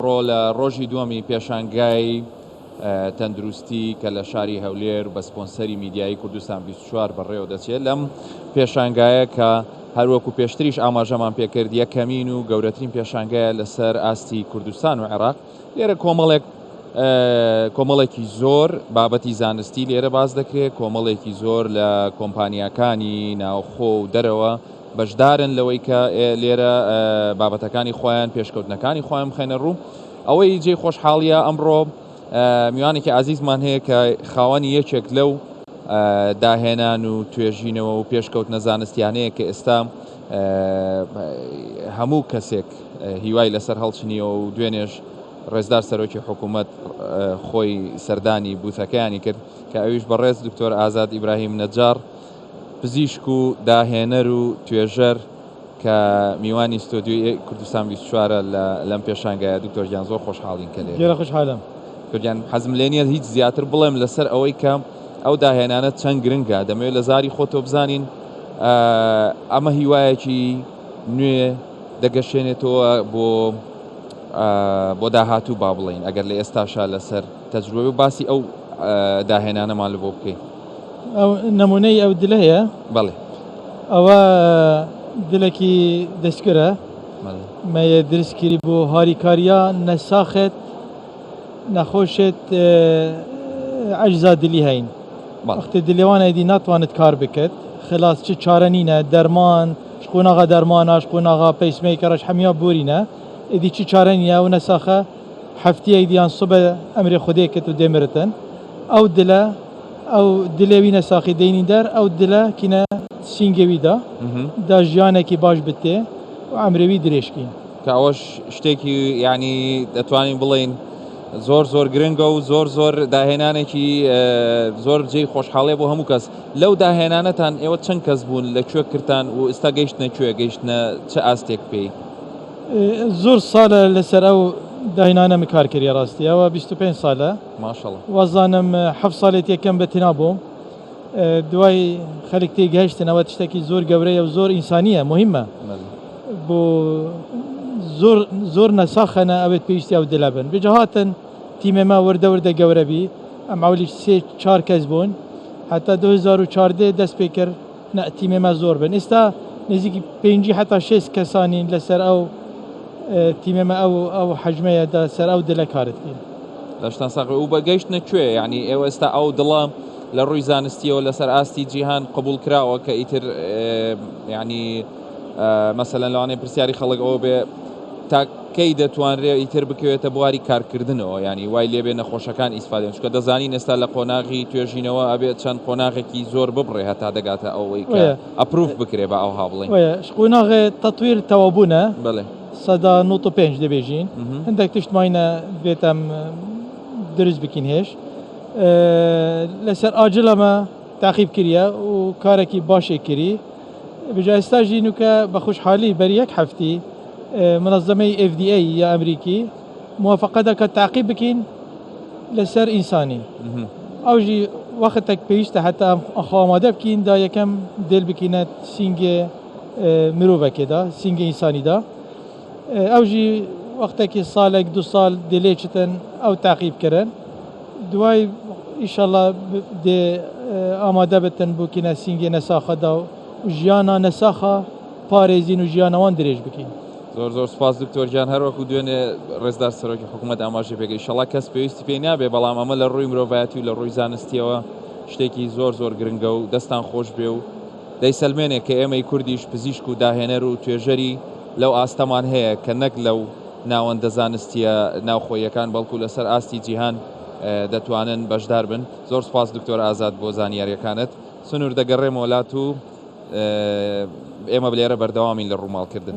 ڕۆ لە ڕۆژی دووەمی پێشانگای تەندروستی کە لە شاری هەولێر بە سپۆنسەری میدیایی کوردستان 24 بەڕێوە دەچێت لەم پێشانگایە کە هەروەکو پێشتریش ئاماژەمان پێکرد یەکەمین و گەورەترین پێشانگایە لەسەر ئاستی کوردستان و عێراق. لێرە کۆمەڵێکی زۆر بابەتی زانستی لێرە باز دەکرێت، کۆمەڵێکی زۆر لە کۆمپانیاکانی ناوخۆ و دەرەوە بەشدارن لەوەی کە لێرە بابەتەکانی خۆیان پێشکەوتنەکانی خۆیان بخەنە ڕوو. ئەوەی جێی خۆشحاڵیە ئەمڕۆ میوانێکی عزیزمان هەیە کە خاوەنی یەکێک لەو داهێنان و توێژینەوە و پێشکەوتنە زانستیانەیە کە ئێستا هەموو کەسێک هیوای لەسەر هەڵچنیەوە و دوێنێش ڕێزدار سەرۆکی حکوومەت خۆی سەردانی بوتەکەیانی کرد کە ئەویش بەڕێز دکتۆر ئازاد ئیبراهیم نەجار، پزیشک و داهێنەر و توێژەر کە میوانی ستۆدیۆی کوردستان 24 لەم پێشانگایە. دکتۆر گیان زۆر خۆشحاڵین کە لێرە خوشحالم. دکتۆر حەزم لێ نییە هیچ زیاتر بڵێم لەسەر ئەوەی کە ئەو داهێنانە چەند گرنگە، دەمەوێت لە زاری خۆتۆ بزانین ئەمە هیوایەکی نوێ دەگەشێنێتەوە بۆ داهاتوو با بڵین ئەگەر لە ئێستاشا لەسەر تەجروبە و باسی ئەو داهێنانەمان لە بۆ بکەین. ئەو نمونەی ئەو دلە هەیە؟ بەڵێ، ئەوە دلێکی دەستکرە مەیە درستکردی بۆ هاریکاریە نەساخێت نەخۆشێت عەجزا دلی هەین. وەختی دلێوانە دی ناتوانێت کار بکەت، خلاص چ چارە نینە، دەرمان شقۆناغا دەرمانە شقۆناغا پەیسمەیکەڕەش هەمیا بورینە ئیدی چی چارە نییە و نەساخە هەفتەیە ئیدیان سوبە ئەمری خودێ کرد و دێمرتن. ئەو دلە ئەو دلێوی نەساخی دەینی دەر ئەو دلە کینە سینگەویدا دا ژیانێکی باش بتێ و ئەمرێوی درێژکین کە ئەوەش شتێکی یعنی دەتوانین بڵین زۆر گرنگە و زۆر داهێنانێکی زۆر جێی خۆشحاڵێ بۆ هەموو کەس. لەو داهێنانەتان ئێوە چەند کەس بوون، لەکوێ کردان و ئێستا گەیشتنە کوێ، گەیشتنە چه ئاستێک پێی؟ زۆر ساڵە لەسەر ئەو داهێنانە کار کردی ڕاستی، ئەوە 25 ساڵە ماشەڵڵا. وەزانم 7 ساڵێت یەکەم بەتینا بووم، دوای خەڵک تێگەیشتنەوە تشتێکی زۆر گەورەیە و زۆر ئینسانیە مهمە بۆ زۆر نەساخەنە ئەوێت پێویستی ئەو دلە بن. بجەهاتن تیمێمە وردە گەورەبی ئەم ئەولی 3-4 کەس بوون حتا 2014 دەست پێ کرد تیمێمە زۆر بن. ئێستا نزیکی 5 حتا 6 کەسانین لەسەر ئەو تیمێمە ئەو حەجمەیەدا سەر ئەو دلە کارتکەین. لەشتان ساقی و بەگەیشتنە کوێ، یعنی ئێوە ئێستا ئەو دڵە لە ڕووی زانستیەوە لەسەر ئاستی جیهان قبول کراوە کە ئیتر یعنی مەسەلەن لەوانەیە پرسیاری خەڵک ئەوە بێ تاکەی دەتوانرێت ئیتر بکەوێتە بواری کارکردنەوە، ینی وای لێبێ نەخۆشەکان ئیسفادێن چکە دەزانین ئێستا لە قۆناغی توێژینەوە ئەبێت چەند قۆناغێکی زۆر ببڕێ هەتا دەگاتە ئەوەی کە ئەپروف بکرێ بە ئەو هاوڵێن. قۆناغێ تەطویر تەوابوونە بڵێ 195 دەبێژین هەندێک تشتماینە بێتم دروست بکەین هێش لەسەر ئاجلەمە تاقیب کردە و کارێکی باشێ کردی. بجا ئێستا ژینوکە بە خوشحالی بەری یەک هەفتی منظمەی FDA یا ئەمریکی موافقە دەکە تاقیب بکەین لەسەر ئینسانی. ئەوژی وەختێک پێویستە هەتا ئەخوامادە بکەین دا یەکەم دل بکەینە سینگێ مرۆڤەکێدا سینگە ئینسانیدا. ئەوژی وەختێکی ساڵێک 2 ساڵ دلێچتن ئەو تاقیبکردن دوای ئیشەڵا دێ ئامادە بتن بکەینە سینگێ نەساخەدا و ژیانە نەساخە پارێزین و ژیانەوان درێژ بکەین. زۆر سپاس دکتۆر گیان. هەروەکو دوێنێ ڕێزدار سەرۆکی حکوومەت ئاماژەی پێگەی ئیشەڵا کەس پێویستی پێی نابێ، بەڵام ئەمە لە ڕووی مرۆڤایەتی و لە ڕووی زانستیەوە شتێکی زۆر گرنگە و دەستان خۆش بێ و دەیسەلمێنێ کە ئێمەی کوردیش پزیشک و داهێنەر و توێژەری لەو ئاستەمان هەیە کە نەک لەو ناوەندە زانستیە ناوخۆیەکان بەڵکو لەسەر ئاستی جیهان دەتوانن بەشدار بن. زۆر سپاس دکتۆر ئازاد بۆ زانیاریەکانت. سنوور دەگەڕێمە وڵات و ئێمە لێرە بەردەوامین لە ڕووماڵکردن.